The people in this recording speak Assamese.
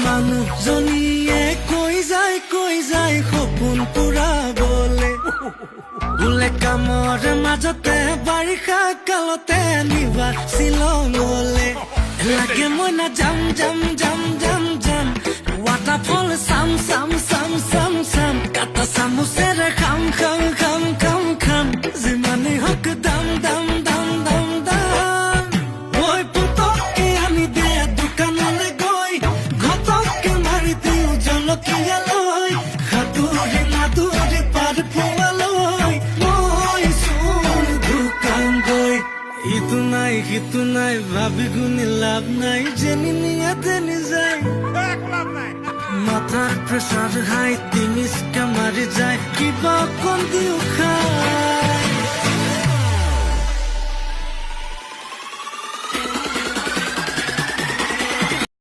মানুহজনীয়ে কৈ যায় সপোন পুৰাবলে বোলে কামৰ মাজতে বাৰিষা কালতে নিবা শ্বিলঙলে লাগে মই না যাম ৱাটাৰফল চাম কাটা চামুচেৰে খাম যিমানেই হওক দাম মই পুতককে আনি দে দোকানলৈ গৈ ঘটককে মাৰি দিওঁ জলকীয়া লৈ সাঁতুৰি পাৰ পোৱালৈ মই চোন দোকান গৈ সিটো নাই ভাবি গুণি লাভ নাই যেনি নিয়াতে নিযায় মাথাৰ প্ৰেছাৰ হাই টিনিচকা মাৰি যায় কিবা অকণ দিও খাই